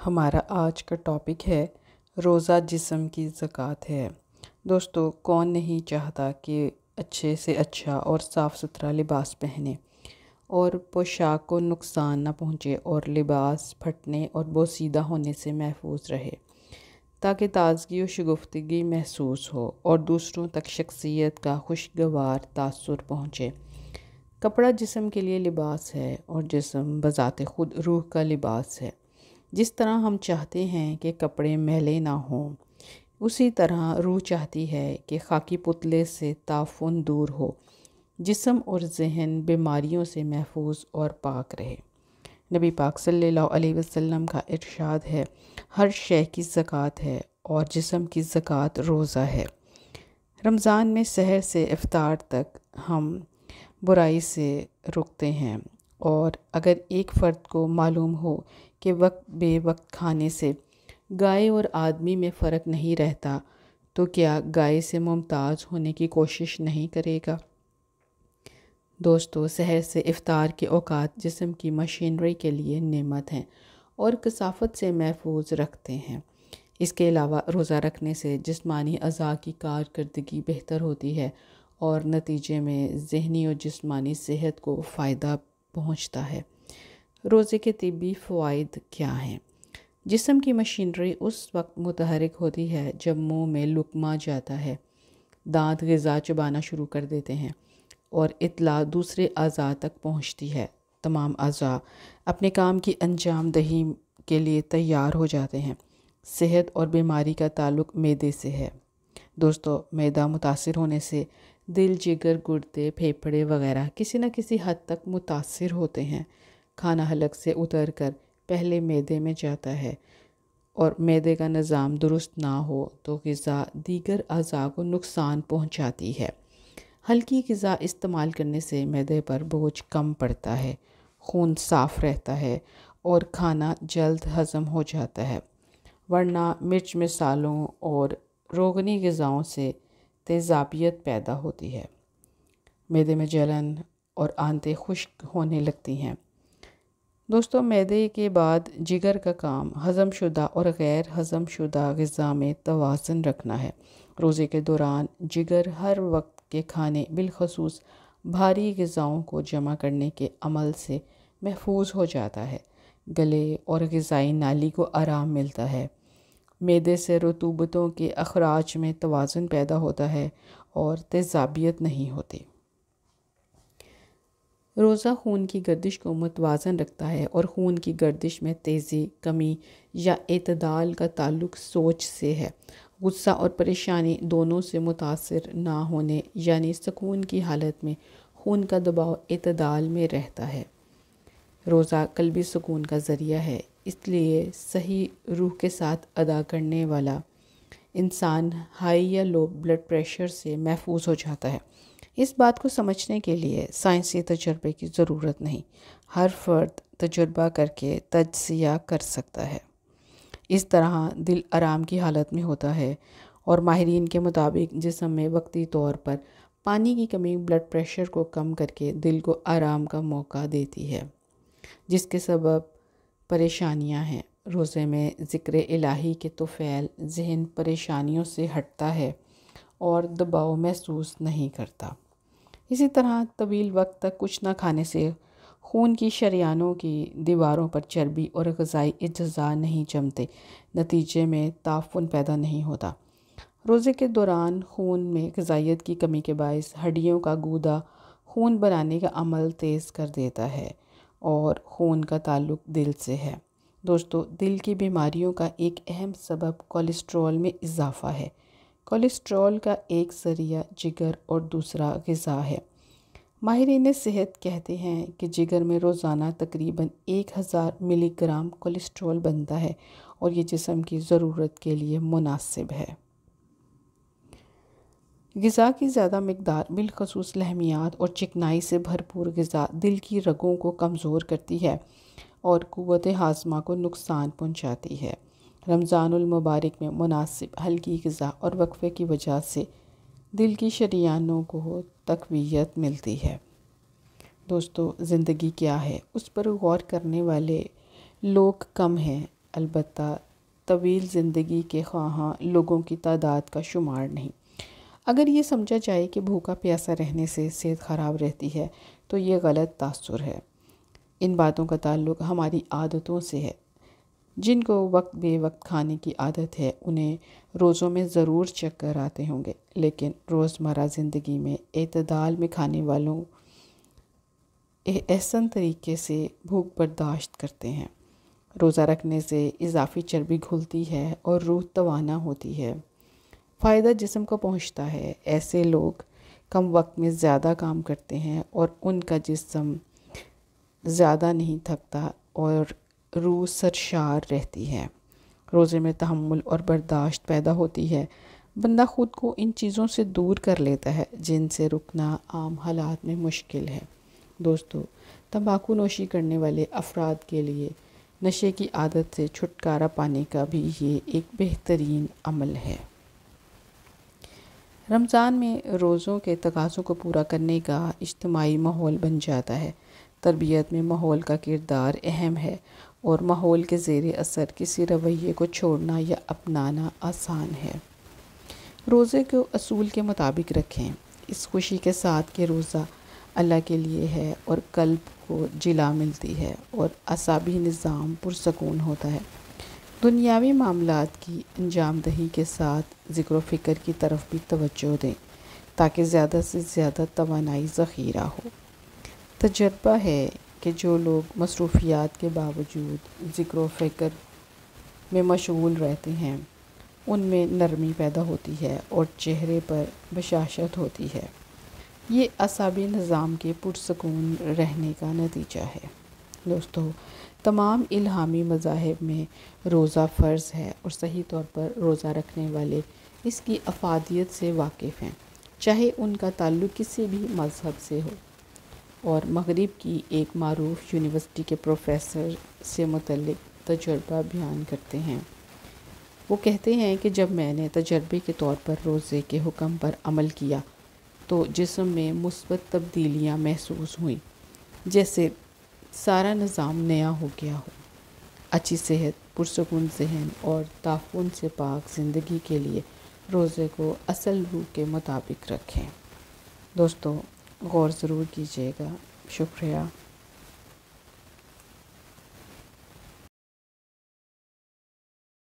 ہمارا آج کا ٹاپک ہے روزہ جسم کی زکوٰۃ ہے۔ دوستو، کون نہیں چاہتا کہ اچھے سے اچھا اور صاف ستھرا لباس پہنے اور پوشاک کو نقصان نہ پہنچے اور لباس پھٹنے اور بوسیدہ ہونے سے محفوظ رہے تاکہ تازگی و شگفتگی محسوس ہو اور دوسروں تک شخصیت کا خوشگوار تاثر پہنچے۔ کپڑا جسم کے لیے لباس ہے اور جسم بذات خود روح کا لباس ہے۔ جس طرح ہم چاہتے ہیں کہ کپڑے میلے نہ ہوں، اسی طرح روح چاہتی ہے کہ خاکی پتلے سے تعفن دور ہو، جسم اور ذہن بیماریوں سے محفوظ اور پاک رہے۔ نبی پاک صلی اللہ علیہ وسلم کا ارشاد ہے، ہر شے کی زکوٰۃ ہے اور جسم کی زکوٰۃ روزہ ہے۔ رمضان میں سحر سے افطار تک ہم برائی سے رکتے ہیں، اور اگر ایک فرد کو معلوم ہو کہ وقت بے وقت کھانے سے گائے اور آدمی میں فرق نہیں رہتا، تو کیا گائے سے ممتاز ہونے کی کوشش نہیں کرے گا؟ دوستو، سحر سے افطار کے اوقات جسم کی مشینری کے لیے نعمت ہیں اور کثافت سے محفوظ رکھتے ہیں۔ اس کے علاوہ روزہ رکھنے سے جسمانی اعضاء کی کارکردگی بہتر ہوتی ہے اور نتیجے میں ذہنی اور جسمانی صحت کو فائدہ پہنچتا ہے۔ روزے کے طبی فوائد کیا ہیں؟ جسم کی مشینری اس وقت متحرک ہوتی ہے جب منہ میں لقمہ جاتا ہے، دانت غذا چبانا شروع کر دیتے ہیں اور اطلاع دوسرے اعضاء تک پہنچتی ہے۔ تمام اعضاء اپنے کام کی انجام دہی کے لیے تیار ہو جاتے ہیں۔ صحت اور بیماری کا تعلق معدے سے ہے۔ دوستو، معدہ متاثر ہونے سے دل، جگر، گردے، پھیپھڑے وغیرہ کسی نہ کسی حد تک متاثر ہوتے ہیں۔ کھانا حلق سے اتر کر پہلے معدے میں جاتا ہے، اور معدے کا نظام درست نہ ہو تو غذا دیگر اعضاء کو نقصان پہنچاتی ہے۔ ہلکی غذا استعمال کرنے سے معدے پر بوجھ کم پڑتا ہے، خون صاف رہتا ہے اور کھانا جلد ہضم ہو جاتا ہے، ورنہ مرچ مسالوں اور روغنی غذاؤں سے تیزابیت پیدا ہوتی ہے۔ معدے میں جلن اور آنتیں خشک ہونے لگتی ہیں۔ دوستو، معدے کے بعد جگر کا کام ہضم شدہ اور غیر ہضم شدہ غذا میں توازن رکھنا ہے۔ روزے کے دوران جگر ہر وقت کے کھانے بالخصوص بھاری غذاؤں کو جمع کرنے کے عمل سے محفوظ ہو جاتا ہے۔ گلے اور غذائی نالی کو آرام ملتا ہے۔ معدے سے رطوبتوں کے اخراج میں توازن پیدا ہوتا ہے اور تیزابیت نہیں ہوتی۔ روزہ خون کی گردش کو متوازن رکھتا ہے اور خون کی گردش میں تیزی، کمی یا اعتدال کا تعلق سوچ سے ہے۔ غصہ اور پریشانی دونوں سے متاثر نہ ہونے یعنی سکون کی حالت میں خون کا دباؤ اعتدال میں رہتا ہے۔ روزہ قلبی سکون کا ذریعہ ہے، اس لیے صحیح روح کے ساتھ ادا کرنے والا انسان ہائی یا لو بلڈ پریشر سے محفوظ ہو جاتا ہے۔ اس بات کو سمجھنے کے لیے سائنسی تجربے کی ضرورت نہیں، ہر فرد تجربہ کر کے تجزیہ کر سکتا ہے۔ اس طرح دل آرام کی حالت میں ہوتا ہے، اور ماہرین کے مطابق جسم میں وقتی طور پر پانی کی کمی بلڈ پریشر کو کم کر کے دل کو آرام کا موقع دیتی ہے، جس کے سبب پریشانیاں ہیں۔ روزے میں ذکر الہی کے طفیل ذہن پریشانیوں سے ہٹتا ہے اور دباؤ محسوس نہیں کرتا۔ اسی طرح طویل وقت تک کچھ نہ کھانے سے خون کی شریانوں کی دیواروں پر چربی اور غذائی اجزاء نہیں جمتے، نتیجے میں تعفن پیدا نہیں ہوتا۔ روزے کے دوران خون میں غذائیت کی کمی کے باعث ہڈیوں کا گودا خون بنانے کا عمل تیز کر دیتا ہے، اور خون کا تعلق دل سے ہے۔ دوستو، دل کی بیماریوں کا ایک اہم سبب کولیسٹرول میں اضافہ ہے۔ کولیسٹرول کا ایک ذریعہ جگر اور دوسرا غذا ہے۔ ماہرین صحت کہتے ہیں کہ جگر میں روزانہ تقریباً 1000 ملی گرام کولیسٹرول بنتا ہے، اور یہ جسم کی ضرورت کے لیے مناسب ہے۔ غذا کی زیادہ مقدار، بالخصوص لحمیات اور چکنائی سے بھرپور غذا، دل کی رگوں کو کمزور کرتی ہے اور قوت ہاضمہ کو نقصان پہنچاتی ہے۔ رمضان المبارک میں مناسب ہلکی غذا اور وقفے کی وجہ سے دل کی شریانوں کو تقویت ملتی ہے۔ دوستو، زندگی کیا ہے، اس پر غور کرنے والے لوگ کم ہیں۔ البتہ طویل زندگی کے خواہاں لوگوں کی تعداد کا شمار نہیں۔ اگر یہ سمجھا جائے کہ بھوکا پیاسا رہنے سے صحت خراب رہتی ہے تو یہ غلط تاثر ہے۔ ان باتوں کا تعلق ہماری عادتوں سے ہے۔ جن کو وقت بے وقت کھانے کی عادت ہے انہیں روزوں میں ضرور چکر آتے ہوں گے، لیکن روزمرہ زندگی میں اعتدال میں کھانے والوں احسن طریقے سے بھوک برداشت کرتے ہیں۔ روزہ رکھنے سے اضافی چربی گھلتی ہے اور روح توانا ہوتی ہے، فائدہ جسم کو پہنچتا ہے۔ ایسے لوگ کم وقت میں زیادہ کام کرتے ہیں اور ان کا جسم زیادہ نہیں تھکتا اور روح سرشار رہتی ہے۔ روزے میں تحمل اور برداشت پیدا ہوتی ہے۔ بندہ خود کو ان چیزوں سے دور کر لیتا ہے جن سے رکنا عام حالات میں مشکل ہے۔ دوستو، تمباکو نوشی کرنے والے افراد کے لیے نشے کی عادت سے چھٹکارا پانے کا بھی یہ ایک بہترین عمل ہے۔ رمضان میں روزوں کے تقاضوں کو پورا کرنے کا اجتماعی ماحول بن جاتا ہے۔ تربیت میں ماحول کا کردار اہم ہے اور ماحول کے زیر اثر کسی رویے کو چھوڑنا یا اپنانا آسان ہے۔ روزے کو اصول کے مطابق رکھیں، اس خوشی کے ساتھ کہ روزہ اللہ کے لیے ہے اور قلب کو جلا ملتی ہے اور اعصابی نظام پرسکون ہوتا ہے۔ دنیاوی معاملات کی انجام دہی کے ساتھ ذکر و فکر کی طرف بھی توجہ دیں تاکہ زیادہ سے زیادہ توانائی ذخیرہ ہو۔ تجربہ ہے کہ جو لوگ مصروفیات کے باوجود ذکر و فکر میں مشغول رہتے ہیں ان میں نرمی پیدا ہوتی ہے اور چہرے پر بشاشت ہوتی ہے۔ یہ اعصابی نظام کے پرسکون رہنے کا نتیجہ ہے۔ دوستو، تمام الہامی مذاہب میں روزہ فرض ہے اور صحیح طور پر روزہ رکھنے والے اس کی افادیت سے واقف ہیں، چاہے ان کا تعلق کسی بھی مذہب سے ہو۔ اور مغرب کی ایک معروف یونیورسٹی کے پروفیسر سے متعلق تجربہ بیان کرتے ہیں۔ وہ کہتے ہیں کہ جب میں نے تجربے کے طور پر روزے کے حکم پر عمل کیا تو جسم میں مثبت تبدیلیاں محسوس ہوئیں، جیسے سارا نظام نیا ہو گیا ہو۔ اچھی صحت، پرسکون ذہن اور تعفن سے پاک زندگی کے لیے روزے کو اصل روح کے مطابق رکھیں۔ دوستو، غور ضرور کیجیے گا۔ شکریہ۔